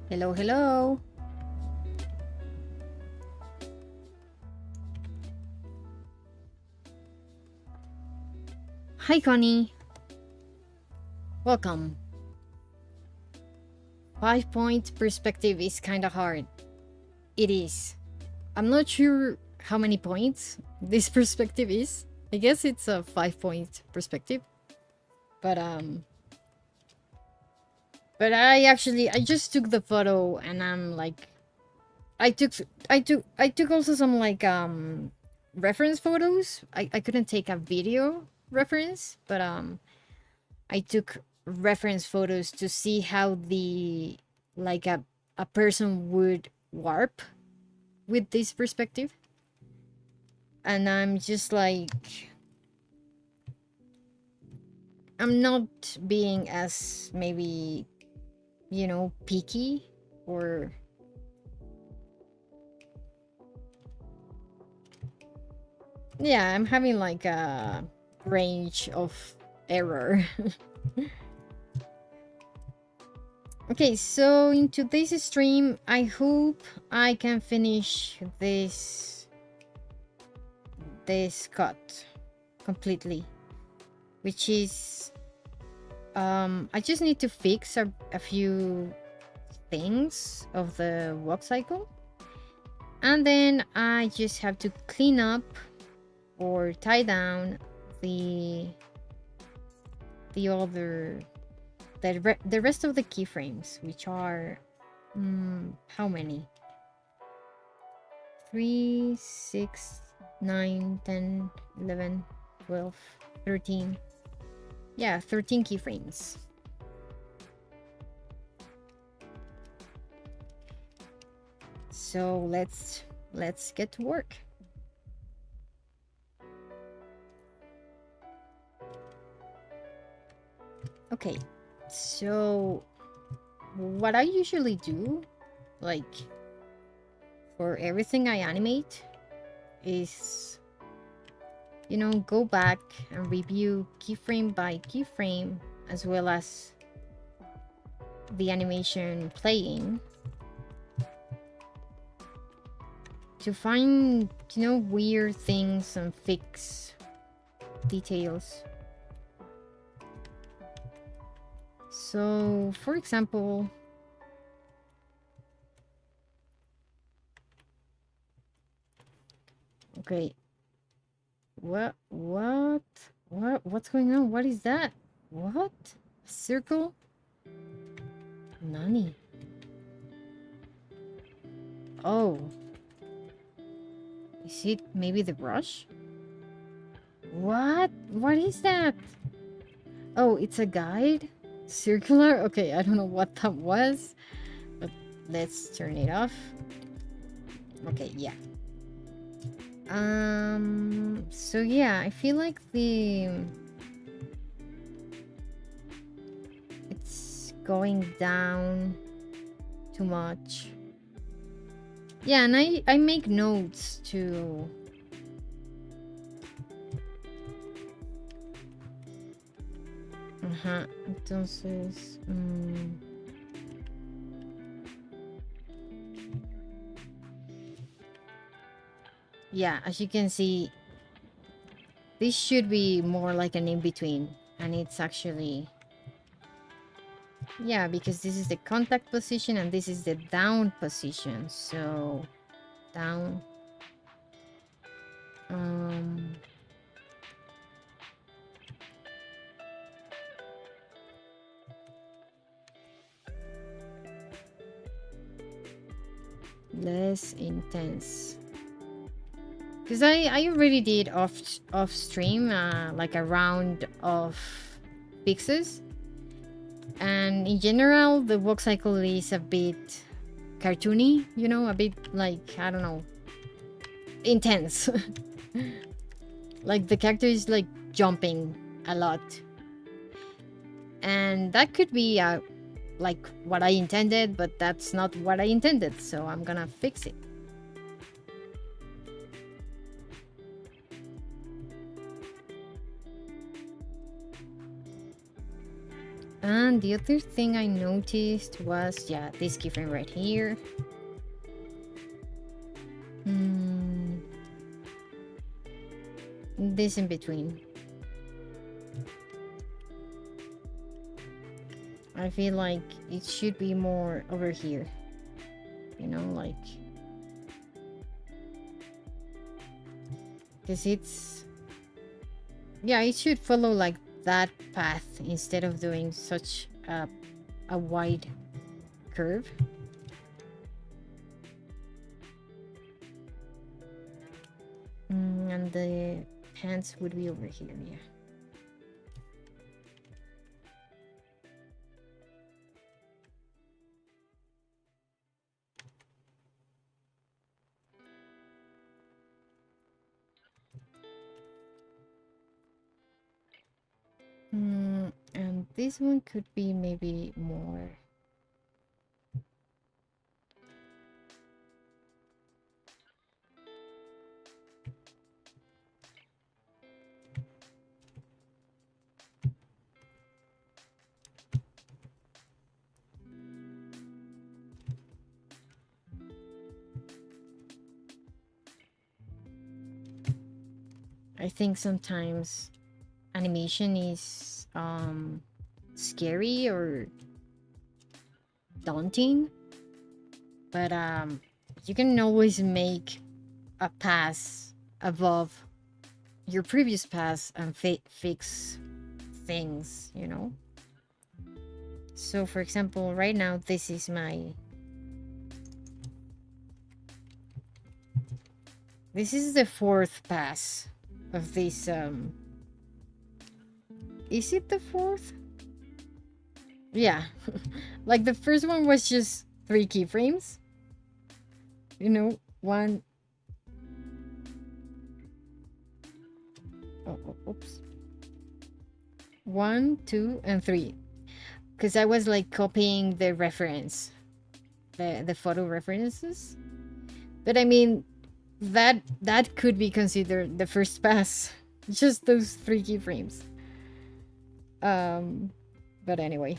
Hello, hello. Hi, Connie. Welcome. 5-point perspective is kind of hard. It is. I'm not sure how many points this perspective is. I guess it's a 5-point perspective. But I just took the photo and I'm like I took also some like reference photos. I couldn't take a video reference, but I took reference photos to see how the like a person would warp with this perspective. And I'm just like I'm not being as maybe picky or yeah, I'm having like a range of error. Okay, so in today's stream, I hope I can finish this cut completely, which is I just need to fix a few things of the walk cycle, and then I just have to clean up or tie down the other the rest of the keyframes, which are how many? 3, 6, 9, 10, 11, 12, 13. Yeah, 13 keyframes. So let's get to work. Okay, so what I usually do, like for everything I animate, is go back and review keyframe by keyframe, as well as the animation playing, to find weird things and fix details. So for example, okay, what's going on? What is that? What? A circle? Nani? Oh, is it maybe the brush? What is that? Oh, it's a guide? Circular? Okay, I don't know what that was, but let's turn it off. Okay, yeah. So yeah, I feel like it's going down too much. Yeah, and I make notes to entonces yeah, as you can see, this should be more like an in-between, and it's actually, yeah, because this is the contact position and this is the down position. So down, less intense, because I already did off stream like a round of fixes, and in general the walk cycle is a bit cartoony, a bit like, I don't know, intense. Like the character is like jumping a lot, and that could be like what I intended, but that's not what I intended, so I'm gonna fix it. And the other thing I noticed was, yeah, this keyframe right here. This in between. I feel like it should be more over here. You know, like... Because it's... Yeah, it should follow like that path instead of doing such a wide curve. And the pants would be over here, yeah. And this one could be maybe more... I think sometimes animation is scary or daunting, but you can always make a pass above your previous pass and fix things, you know. So for example, right now this is my... This is the fourth pass of this is it the fourth? Yeah. Like the first one was just 3 keyframes. You know, one... oops. 1, 2, and 3. Because I was like copying the reference, the photo references. But I mean, that could be considered the first pass. Just those 3 keyframes. But anyway.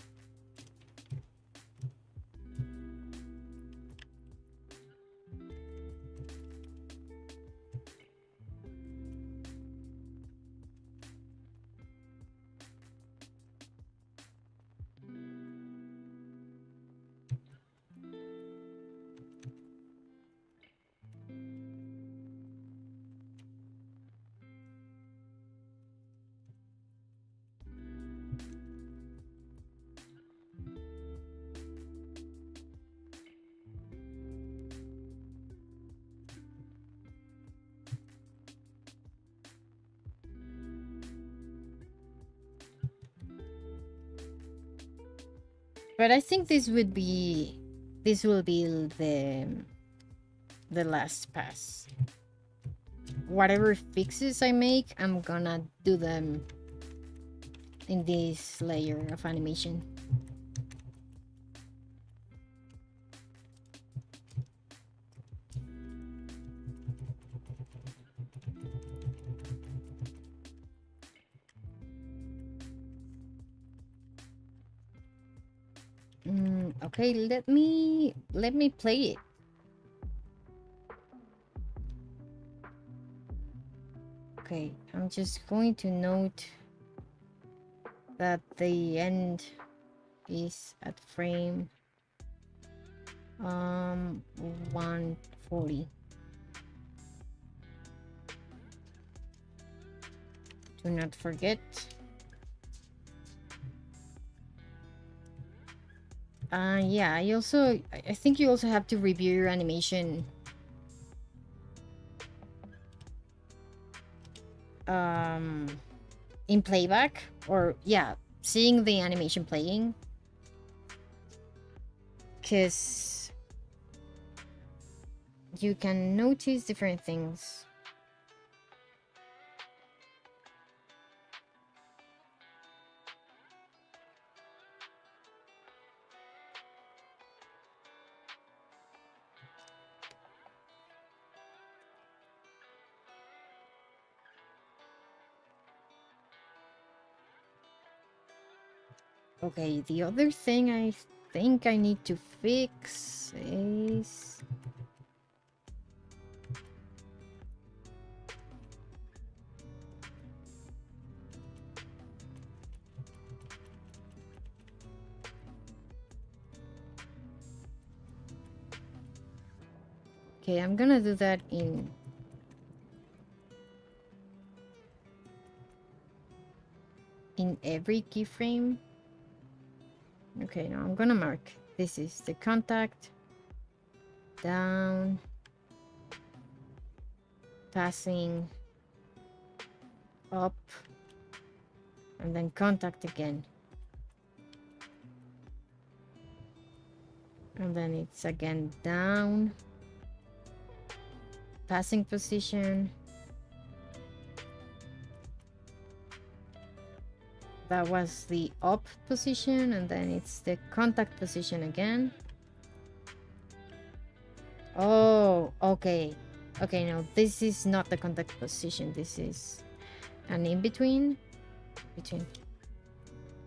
But I think this will be the last pass. Whatever fixes I make, I'm gonna do them in this layer of animation. Okay, let me play it. Okay, I'm just going to note that the end is at frame 140. Do not forget. Yeah, I think you also have to review your animation in playback, or yeah, seeing the animation playing, because you can notice different things. Okay, the other thing I think I need to fix is... Okay, I'm gonna do that in every keyframe. Okay, now I'm gonna mark. This is the contact, down, passing, up, and then contact again. And then it's again down, passing position. That was the up position, and then it's the contact position again. Oh, okay. Okay, no, this is not the contact position. This is an in-between. Between.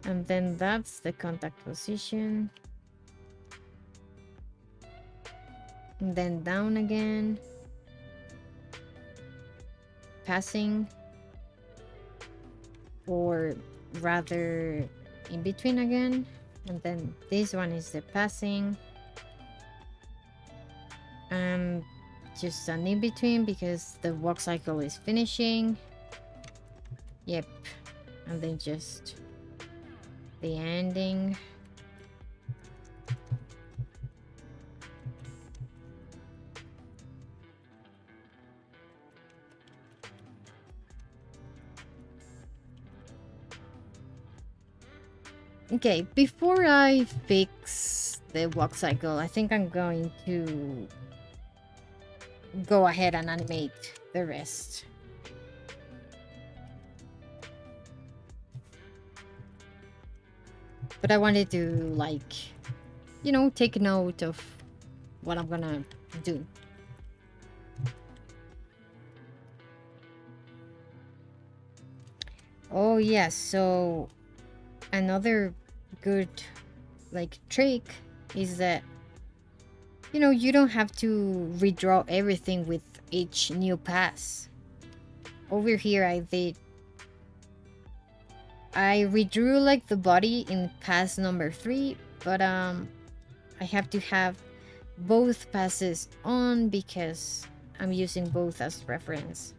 And then that's the contact position. And then down again. Passing. Or rather in between again. And then this one is the passing. And just an in between because the walk cycle is finishing. Yep. And then just the ending. Okay, before I fix the walk cycle, I think I'm going to go ahead and animate the rest. But I wanted to, like, you know, take note of what I'm gonna do. Oh, yes, so another good, like, trick is that, you know, you don't have to redraw everything with each new pass. Over here, I redrew like the body in pass number 3, but I have to have both passes on because I'm using both as reference.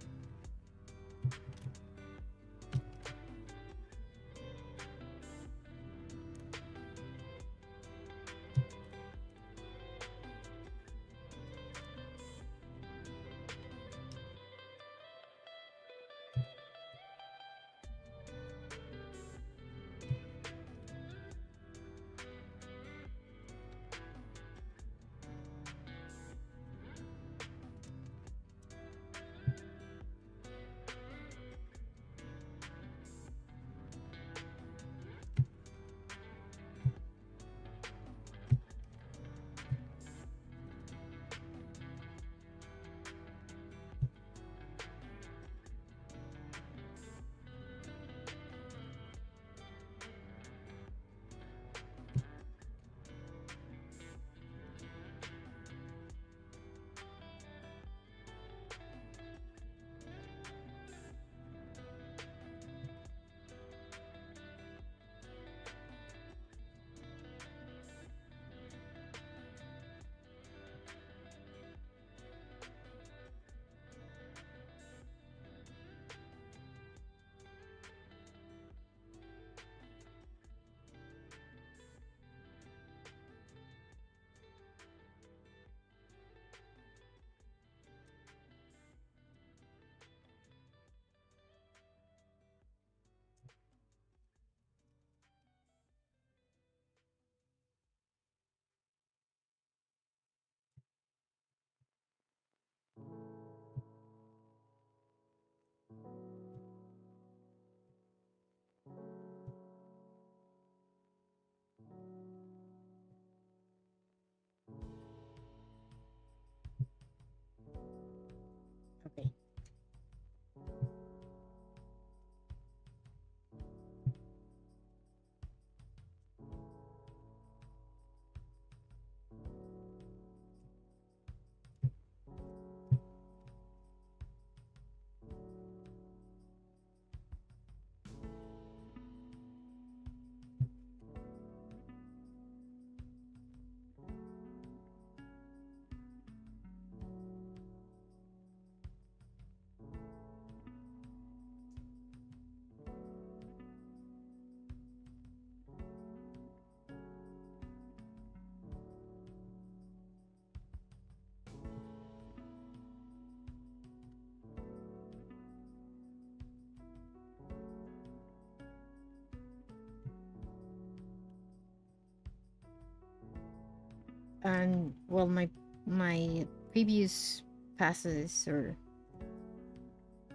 And well, my previous passes or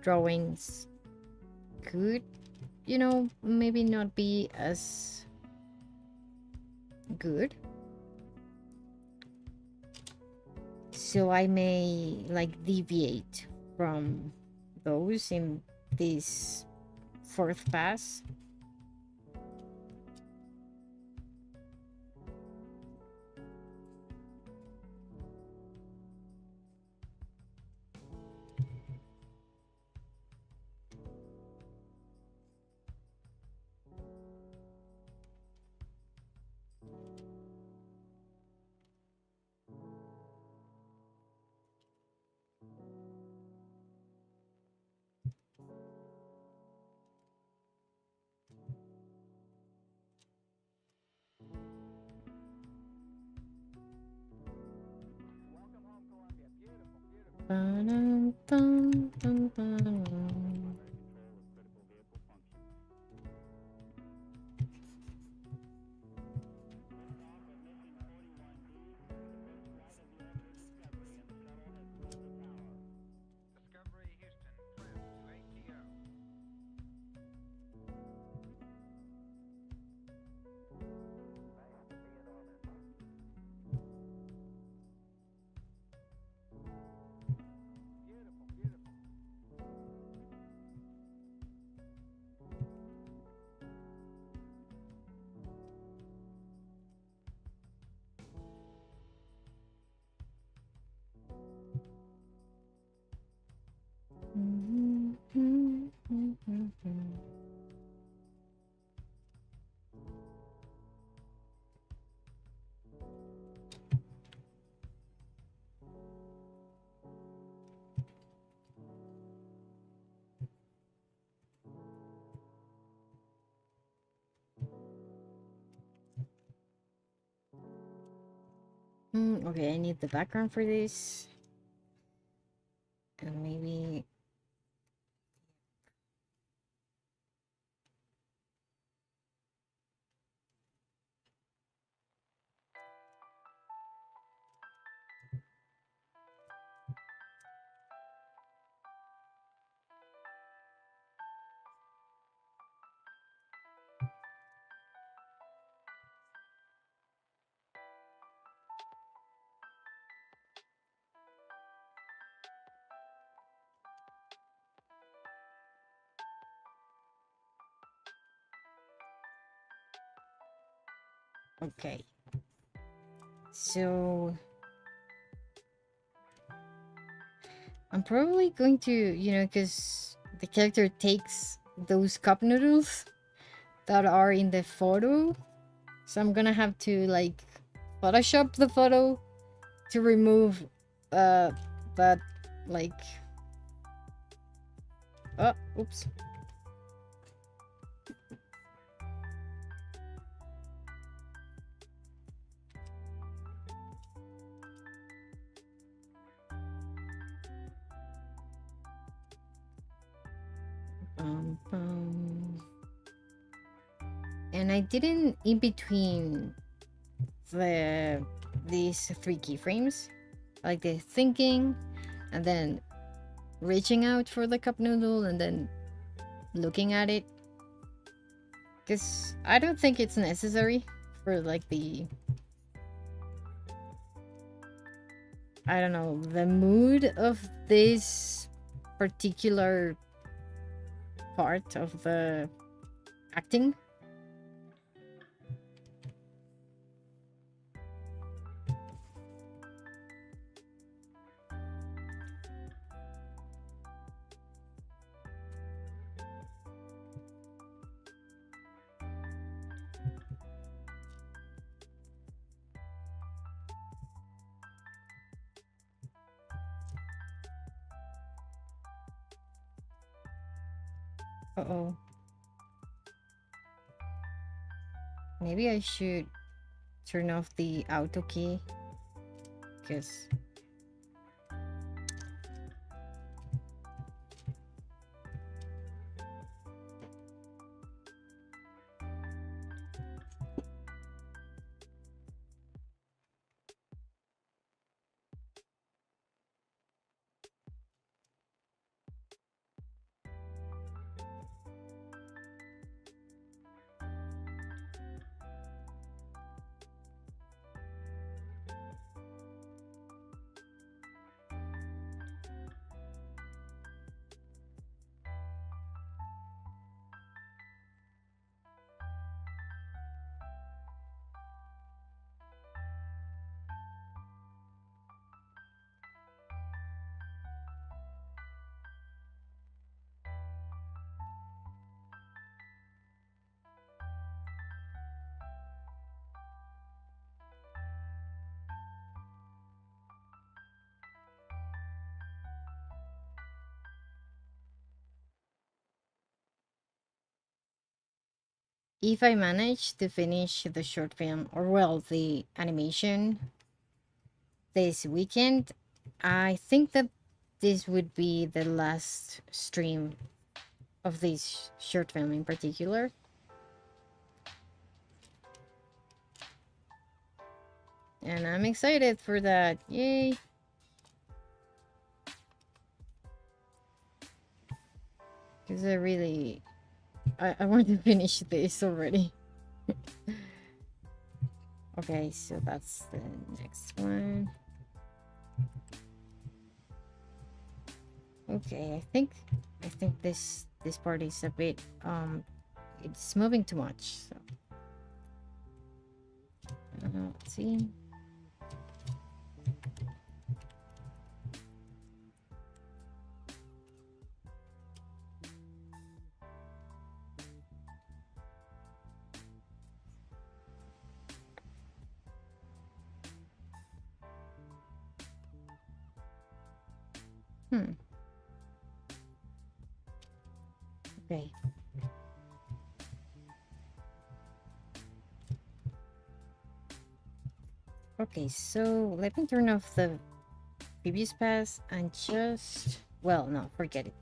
drawings could, maybe not be as good. So I may like deviate from those in this fourth pass. Ba-dum, dum, dum, dum. Okay, I need the background for this. And maybe. Okay. So I'm probably going to, because the character takes those cup noodles that are in the photo. So I'm gonna have to like Photoshop the photo to remove that like oh oops. And I didn't in between these three keyframes, like the thinking, and then reaching out for the cup noodle, and then looking at it. Because I don't think it's necessary for like the, I don't know, the mood of this particular part of the acting. Uh-oh. Maybe I should turn off the auto key, because if I manage to finish the short film, or well, the animation this weekend, I think that this would be the last stream of this short film in particular. And I'm excited for that. Yay! Because I want to finish this already. Okay, so that's the next one. Okay, I think this part is a bit it's moving too much. So let's see. Hmm. Okay. Okay, so let me turn off the previous pass and just, well, no, forget it.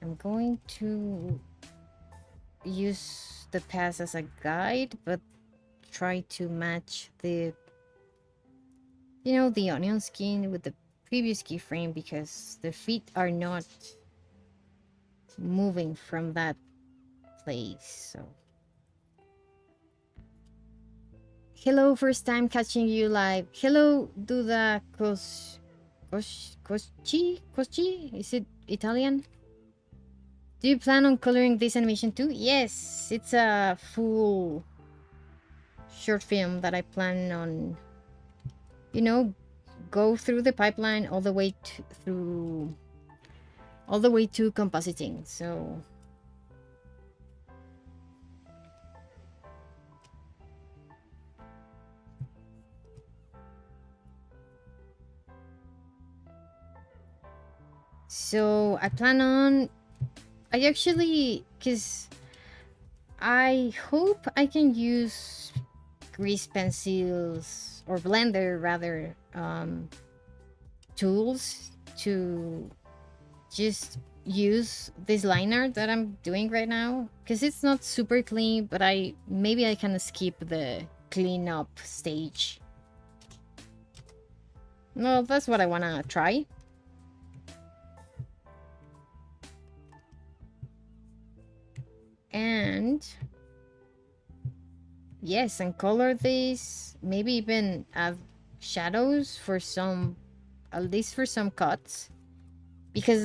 I'm going to use the pass as a guide, but try to match the, the onion skin with the previous keyframe because the feet are not moving from that place. So hello, first time catching you live. Hello, Duda Cosci? Is it Italian? Do you plan on coloring this animation too? Yes, it's a full short film that I plan on, go through the pipeline all the way to compositing. So I plan on, because I hope I can use grease pencils or blender rather, tools to just use this line art that I'm doing right now because it's not super clean, but maybe I can skip the cleanup stage. Well, that's what I want to try. And yes, and color these, maybe even add shadows for some, at least for some cuts, because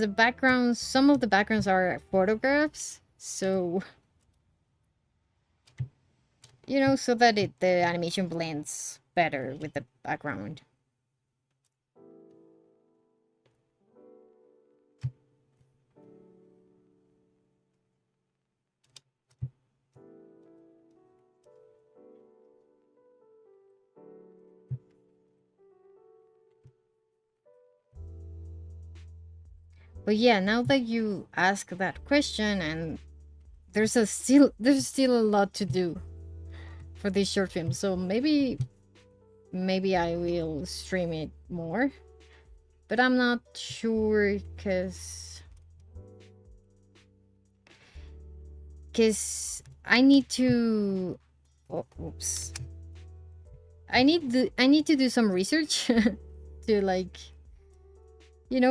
some of the backgrounds are photographs, so so that the animation blends better with the background. But yeah, now that you ask that question, and there's still a lot to do for this short film, so maybe I will stream it more, but I'm not sure because I need to. Oh, oops. I need to do some research to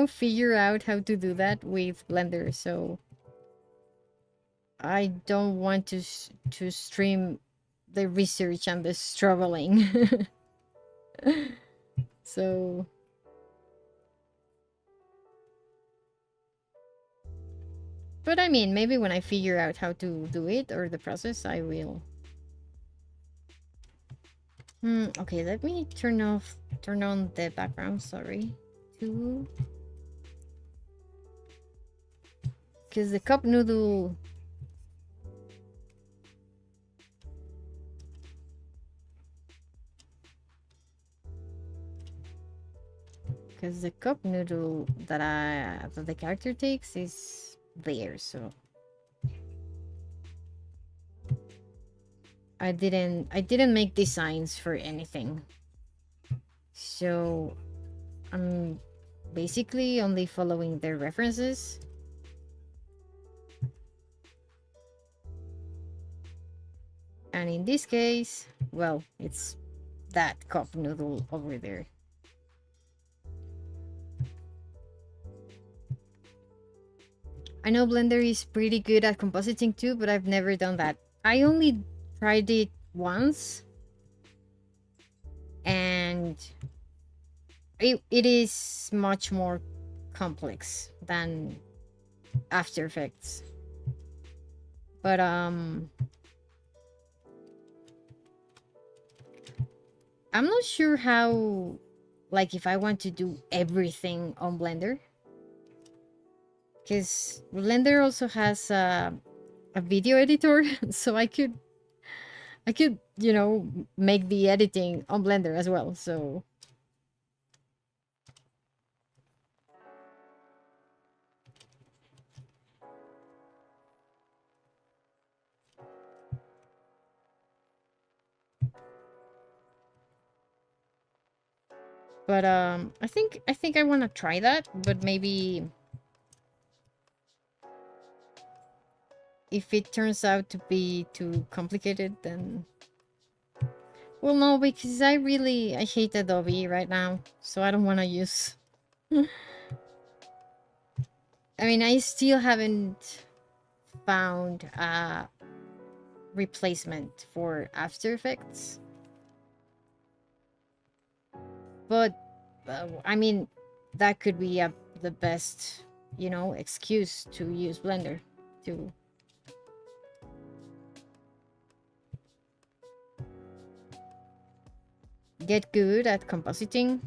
figure out how to do that with Blender. So I don't want to stream the research and the struggling. So but I mean, maybe when I figure out how to do it or the process, I will. Okay, let me turn on the background, sorry. Because the cup noodle. Because the cup noodle that the character takes is there, so. I didn't make designs for anything. So I'm basically only following their references. And in this case, well, it's that cup noodle over there. I know Blender is pretty good at compositing too, but I've never done that. I only tried it once, and it is much more complex than After Effects. But I'm not sure how, like, if I want to do everything on Blender, because Blender also has a video editor, so I could make the editing on Blender as well. So but I think I want to try that, but maybe if it turns out to be too complicated, then well, no, because I hate Adobe right now, so I don't want to use. I mean, I still haven't found a replacement for After Effects, but I mean, that could be the best, excuse to use Blender to get good at compositing.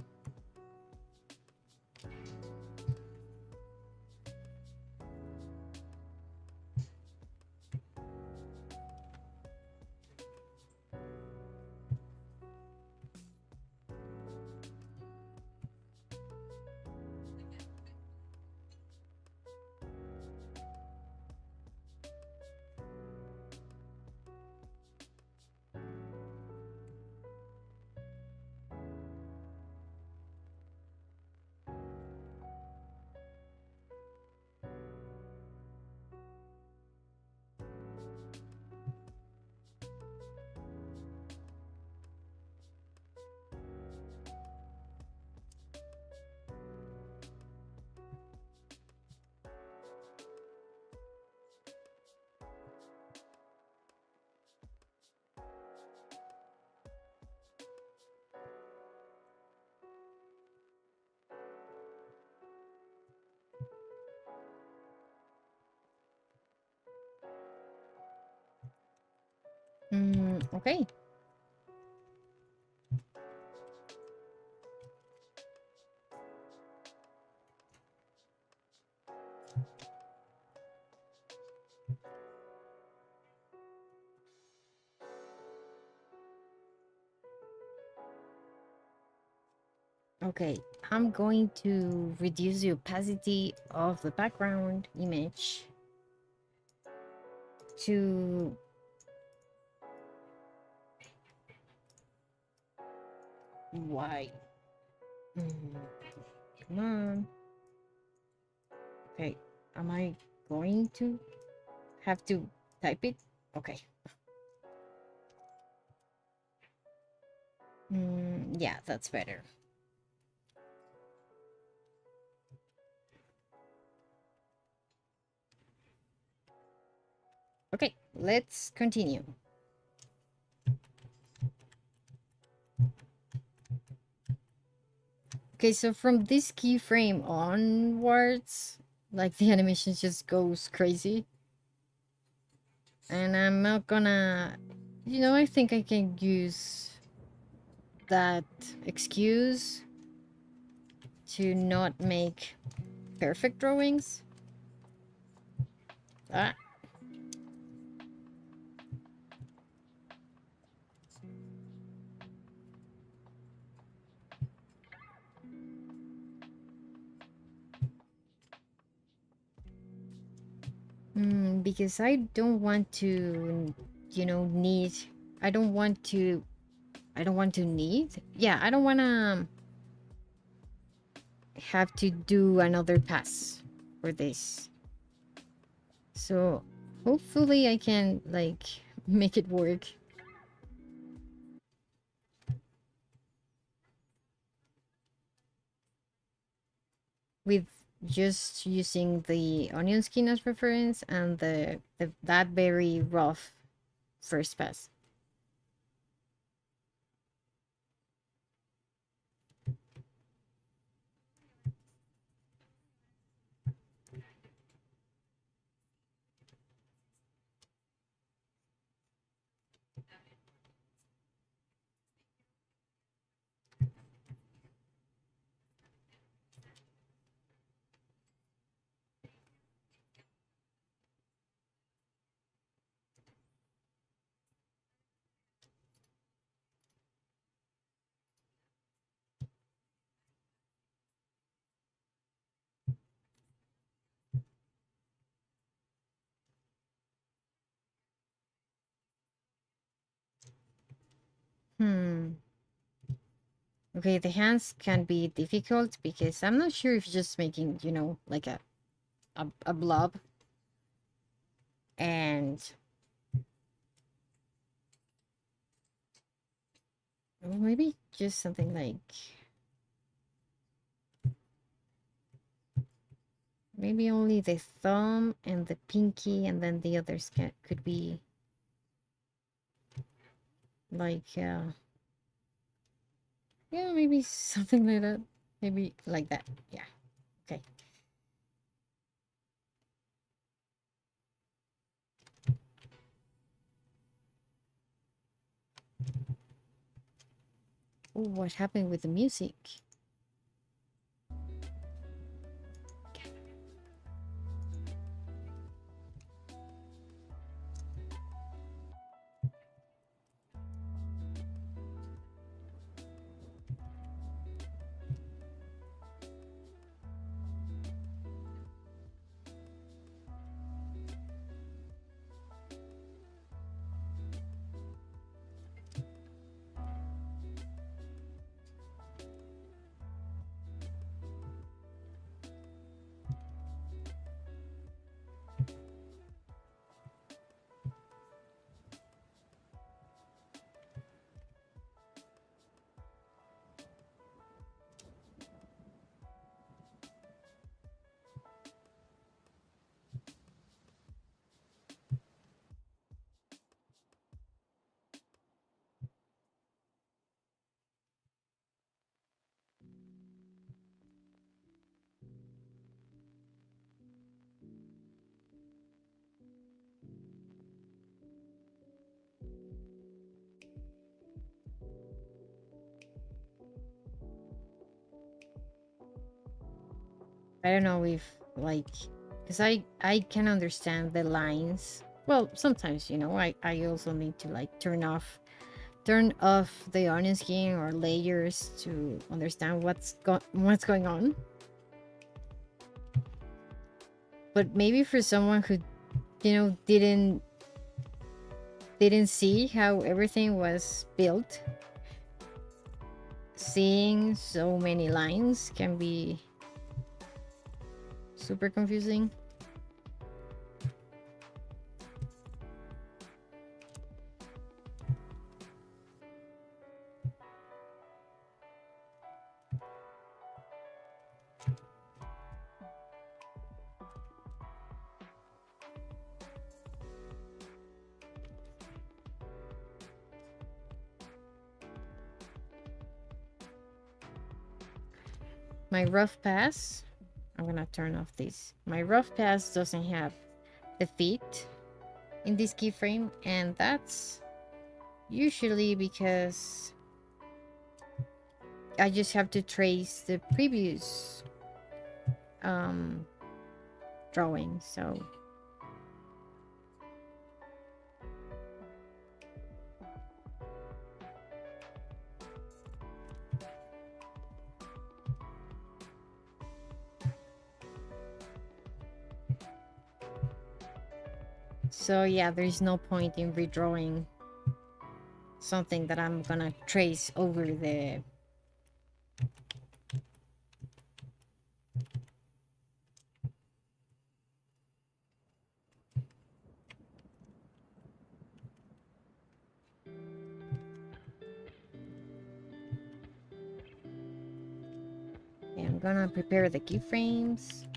Okay. Okay, I'm going to reduce the opacity of the background image to white. Come on. Okay, am I going to have to type it? Okay. Yeah, that's better. Okay, let's continue. Okay, so from this keyframe onwards, like the animation just goes crazy. And I'm not gonna, I think I can use that excuse to not make perfect drawings. Ah. Because I don't want to, need I don't want to. I don't want to need. Yeah, I don't want to have to do another pass for this. So hopefully I can like make it work with just using the onion skin as reference and the that very rough first pass. Hmm. Okay, the hands can be difficult because I'm not sure if just making, like a blob and or maybe just something like maybe only the thumb and the pinky and then the others could be like yeah, maybe something like that. Maybe like that. Yeah. Okay. Oh, what happened with the music? I don't know if like because I can understand the lines. Well, sometimes I also need to like turn off the onion skin or layers to understand what's going on. But maybe for someone who didn't see how everything was built, seeing so many lines can be super confusing. My rough pass, I'm gonna turn off this. My rough pass doesn't have the feet in this keyframe, and that's usually because I just have to trace the previous um, drawing. So yeah, there's no point in redrawing something that I'm gonna trace over the. Okay, I'm gonna prepare the keyframes.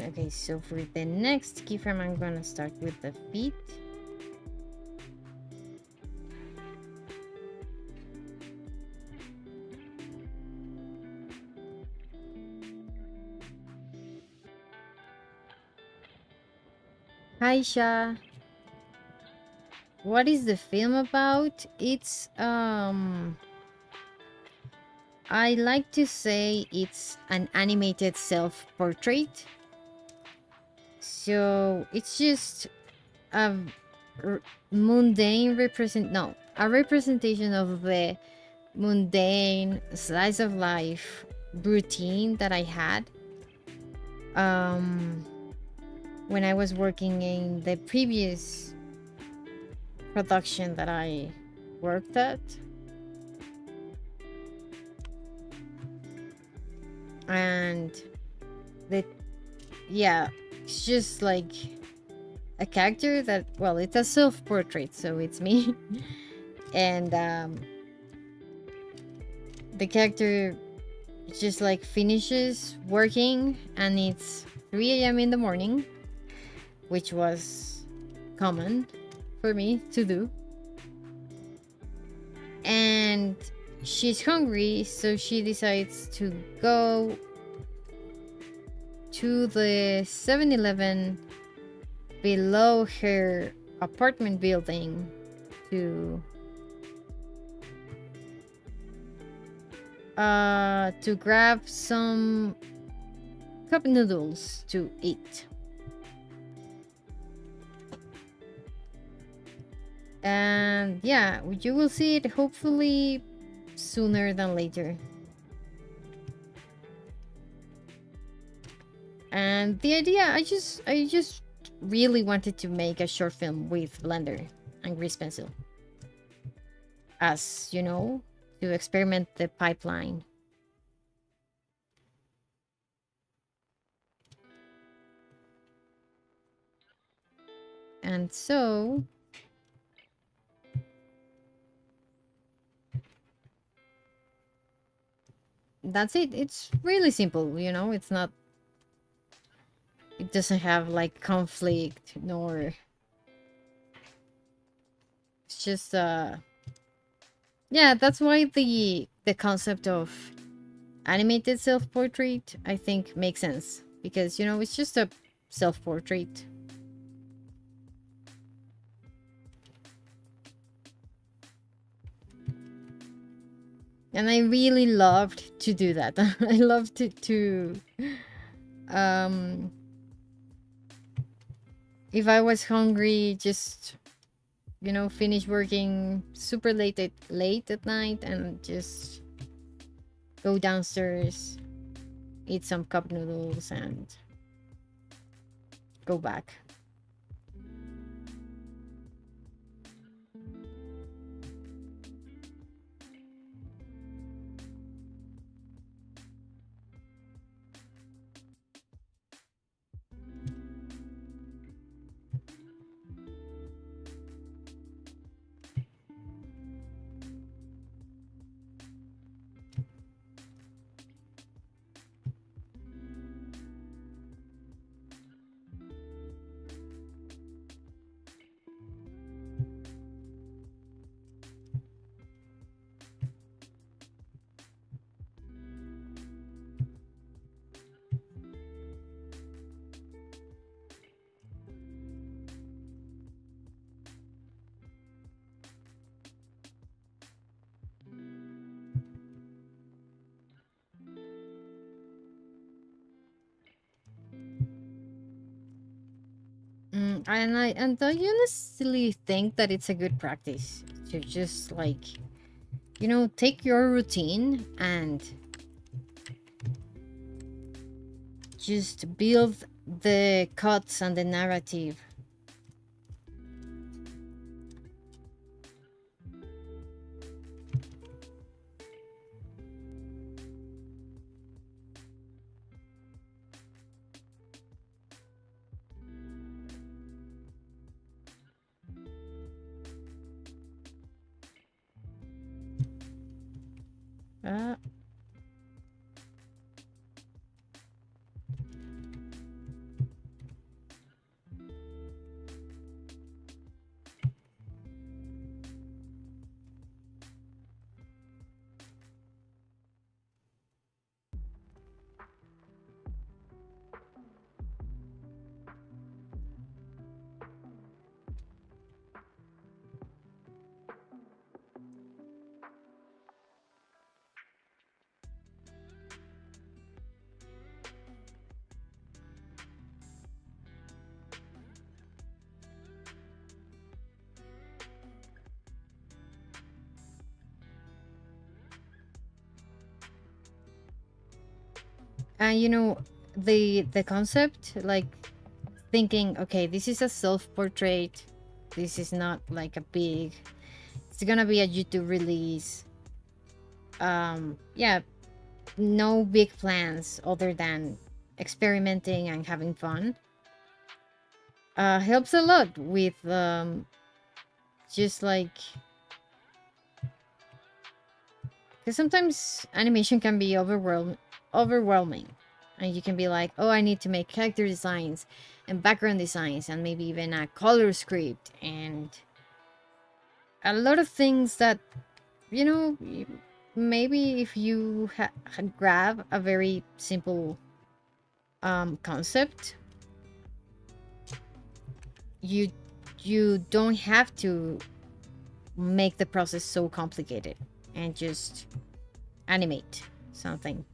Okay, so for the next keyframe, I'm gonna start with the feet. Hi, Sha. What is the film about? It's I like to say it's an animated self-portrait. So it's just a r- mundane represent no, a representation of the mundane slice of life routine that I had um when I was working in the previous production that I worked at. And the yeah, it's just like a character that, well, it's a self-portrait, so it's me. And the character just like finishes working and it's 3 a.m. in the morning, which was common for me to do. And she's hungry, so she decides to go to the 7-Eleven below her apartment building to grab some cup noodles to eat. And yeah, you will see it hopefully sooner than later. And the idea, I just really wanted to make a short film with Blender and grease pencil, as you know, to experiment the pipeline. And so that's it. It's really simple, you know. It's not, it doesn't have like conflict, nor it's just yeah, that's why the concept of animated self-portrait, I think, makes sense, because you know, it's just a self-portrait. And I really loved to do that. I loved to um if I was hungry, just, you know, finish working super late at night and just go downstairs, eat some cup noodles, and go back. And I honestly think that it's a good practice to just like, take your routine and just build the cuts and the narrative. Uh, and the concept, like thinking, okay, this is a self-portrait. This is not like a big. It's gonna be a YouTube release. Yeah, no big plans other than experimenting and having fun. Helps a lot with just like, because sometimes animation can be overwhelming, and you can be like, oh, I need to make character designs and background designs and maybe even a color script and a lot of things that maybe if you grab a very simple concept, you you don't have to make the process so complicated and just animate something.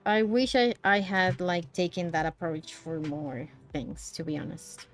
I wish I had like taken that approach for more things, to be honest.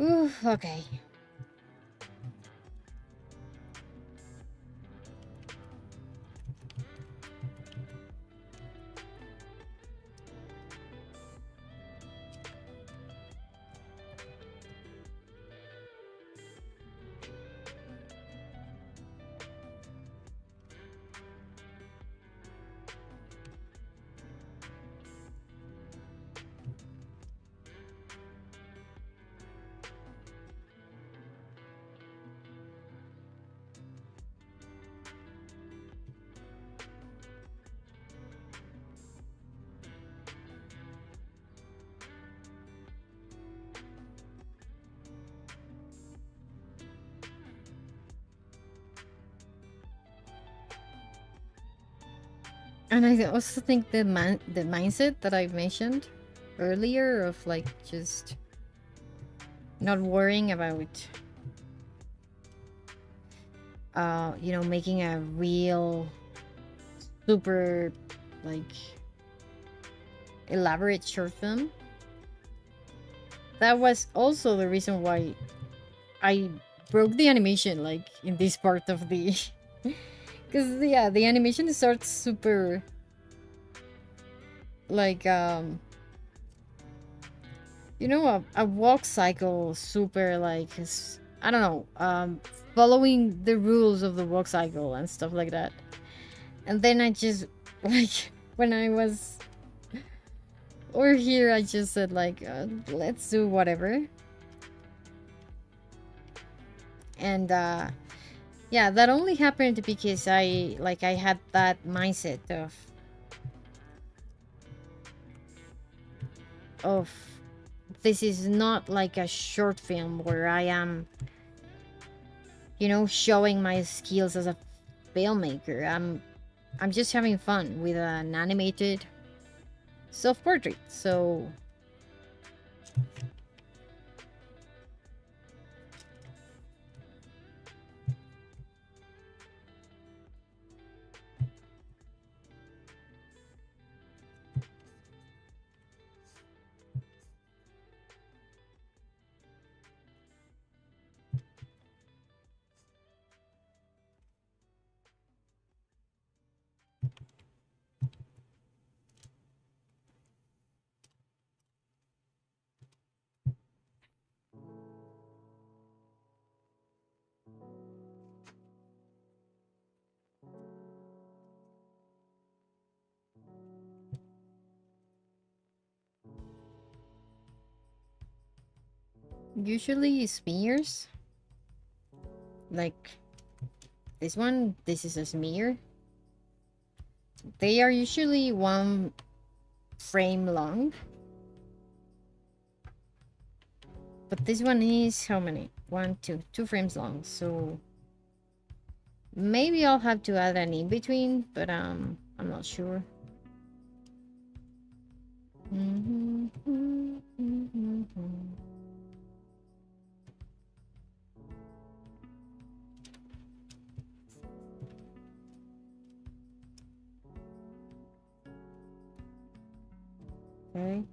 Ooh, okay. And I also think the mindset that I mentioned earlier of like just not worrying about making a real super like elaborate short film. That was also the reason why I broke the animation like in this part of the because yeah, the animation starts super like a walk cycle, super like I don't know, following the rules of the walk cycle and stuff like that. And then I just like when I was over here, I just said like, let's do whatever. And yeah, that only happened because I had that mindset of this is not like a short film where I am, showing my skills as a filmmaker. I'm just having fun with an animated self-portrait. So usually smears, like this is a smear. They are usually 1 frame long, but this one is how many? 2 frames long. So maybe I'll have to add an in between, but I'm not sure. Okay.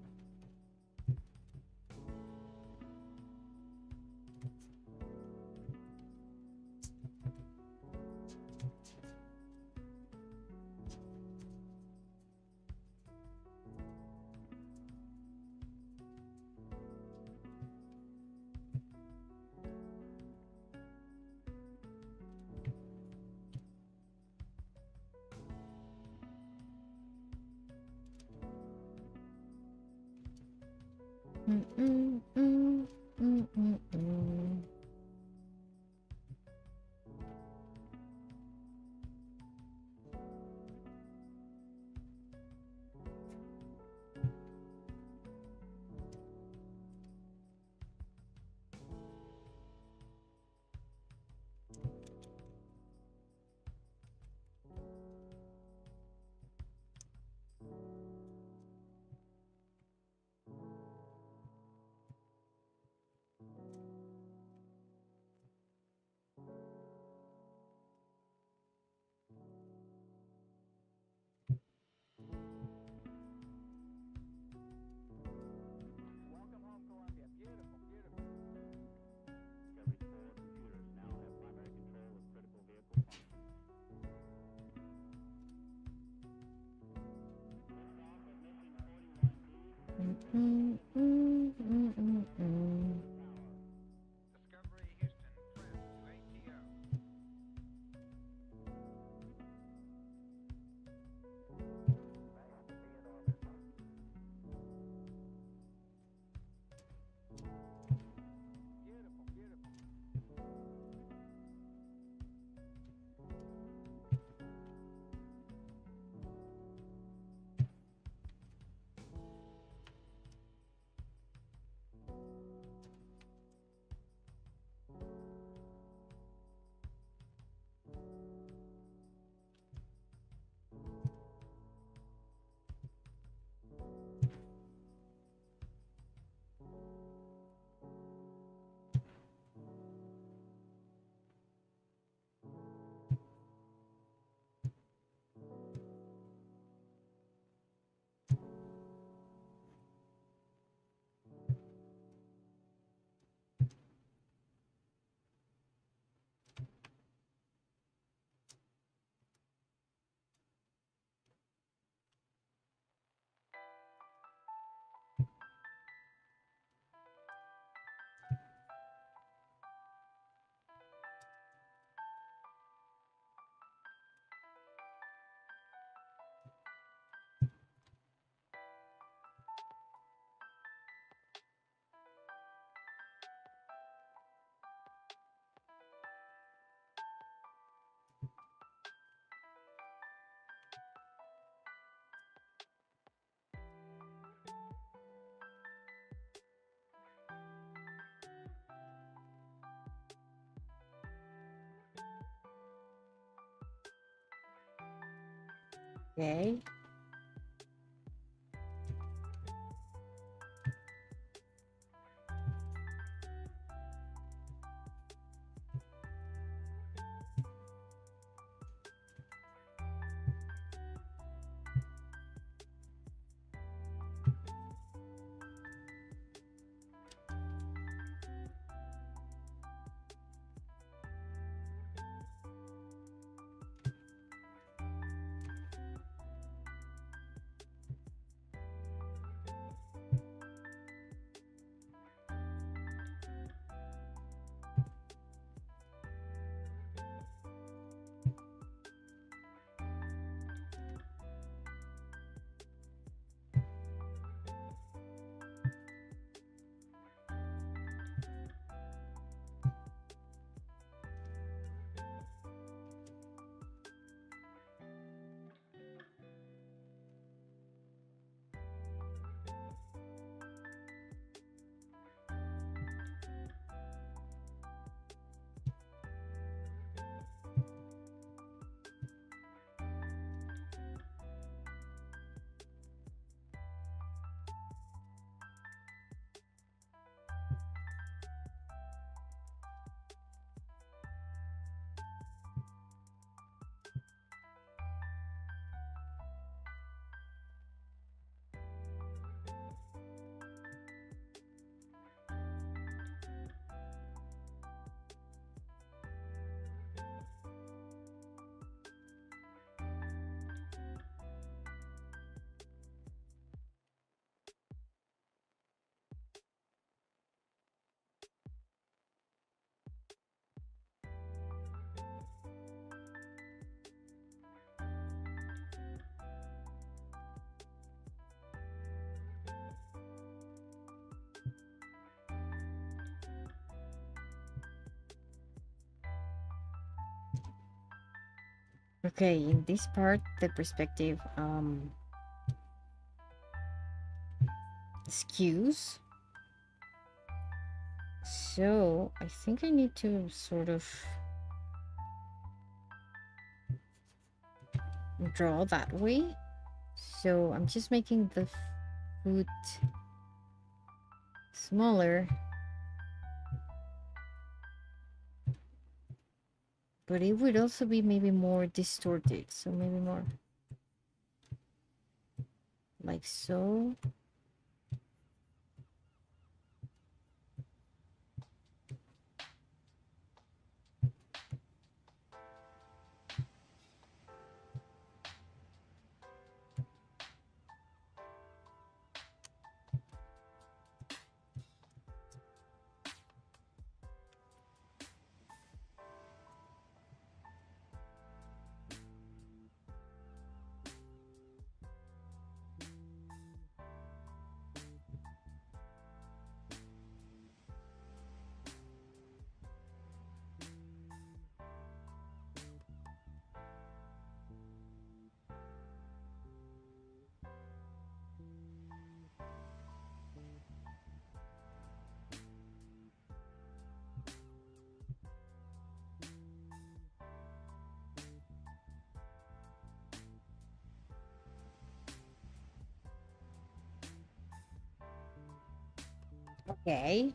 Okay. Okay, in this part, the perspective skews. So I think I need to sort of draw that way. So I'm just making the foot smaller, but it would also be maybe more distorted. So maybe more like so. Okay.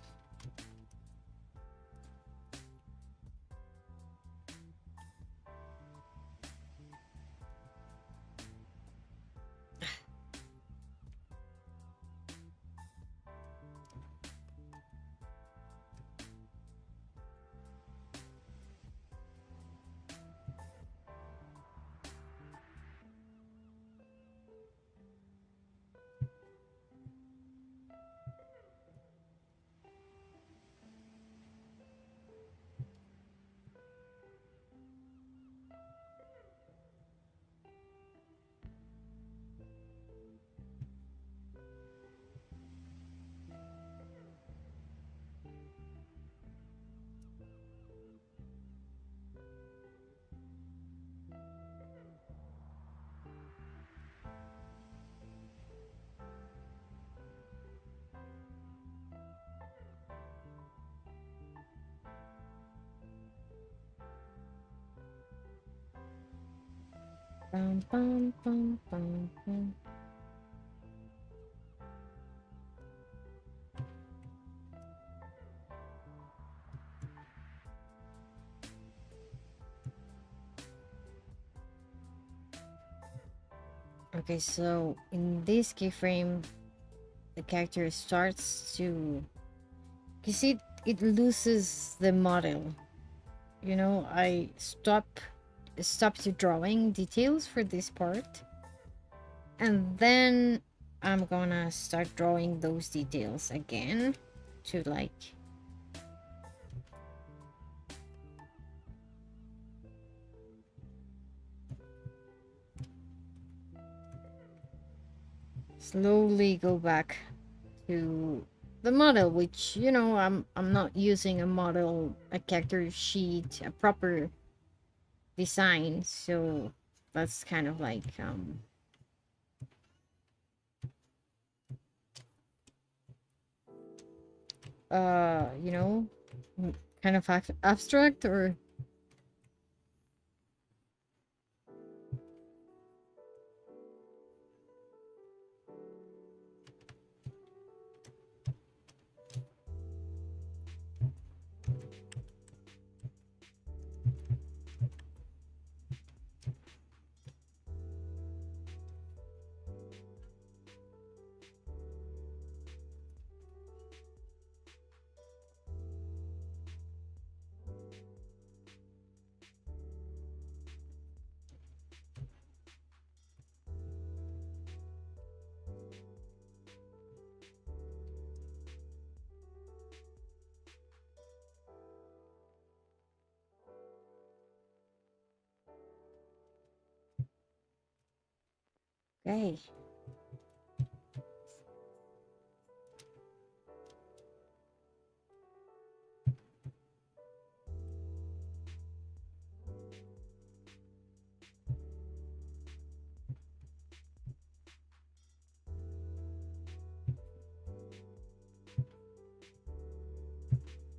Bum, bum, bum, bum, bum. Okay, so in this keyframe, the character starts to, you see, it loses the model. You know, I stopped drawing details for this part, and then I'm gonna start drawing those details again to like slowly go back to the model, which, you know, I'm not using a model, a character sheet, a proper design, so that's kind of like you know, kind of abstract or okay.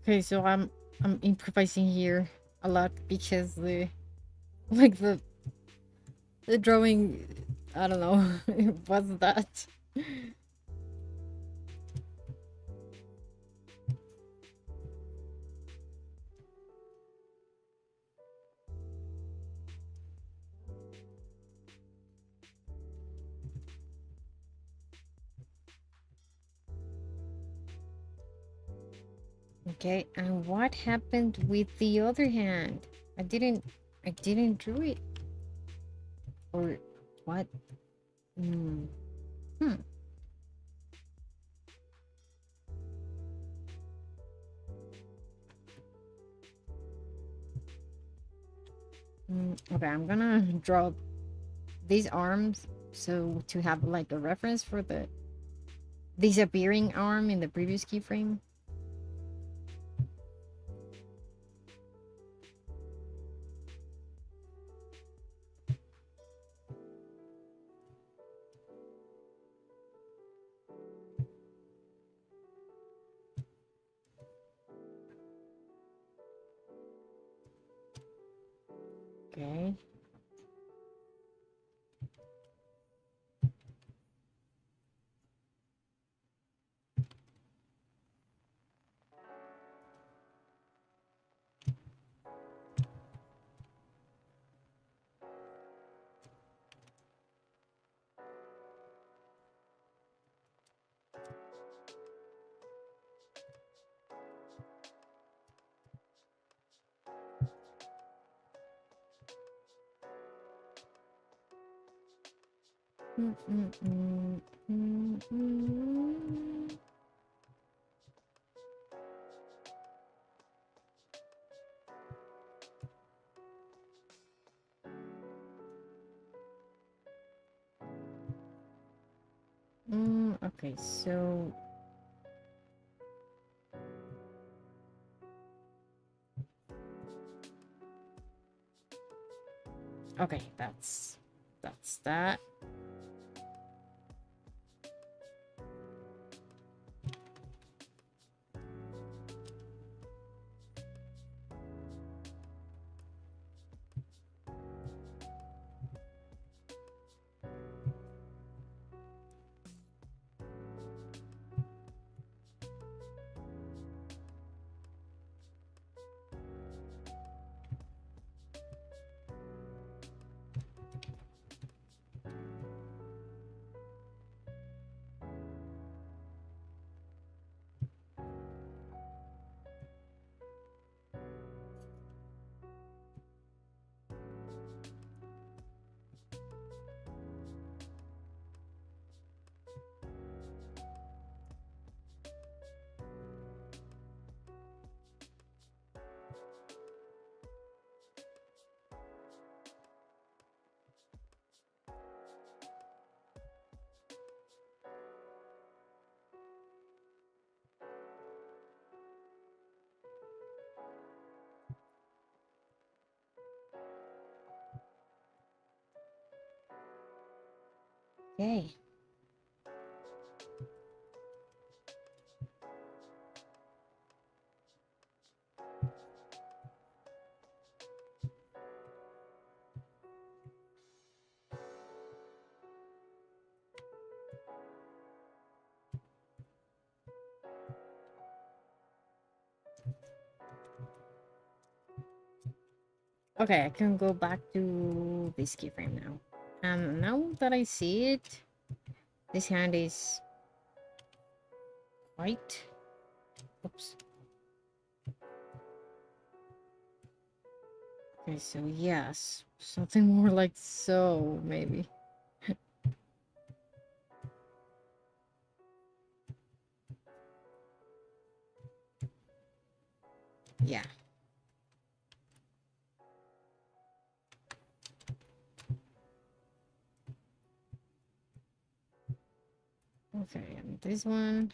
Okay, so I'm improvising here a lot because the like the drawing, I don't know, what's that? Okay, and what happened with the other hand? I didn't I didn't draw it. Or what? Hmm. Hmm. Okay, I'm gonna draw these arms so to have like a reference for the disappearing arm in the previous keyframe. Okay. Mm, mm, mm, mm, mm. Okay, so okay, that's that. Okay. Okay, I can go back to this keyframe now. Now that I see it, this hand is white. Oops. Okay, so yes, something more like so, maybe. Yeah. Okay, and this one.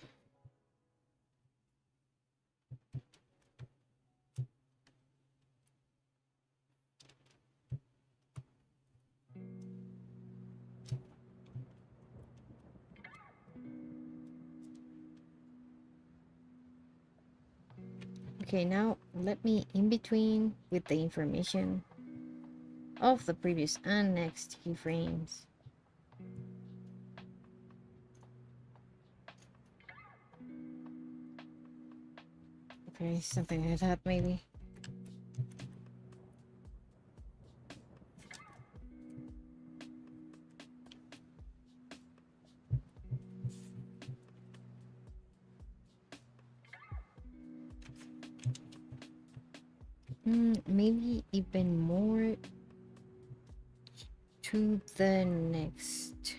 Okay, now let me in between with the information of the previous and next keyframes. Okay, something like that maybe. Maybe even more to the next.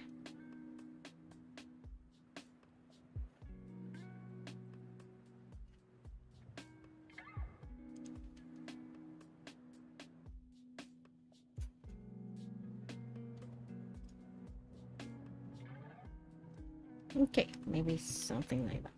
Okay, maybe something like that.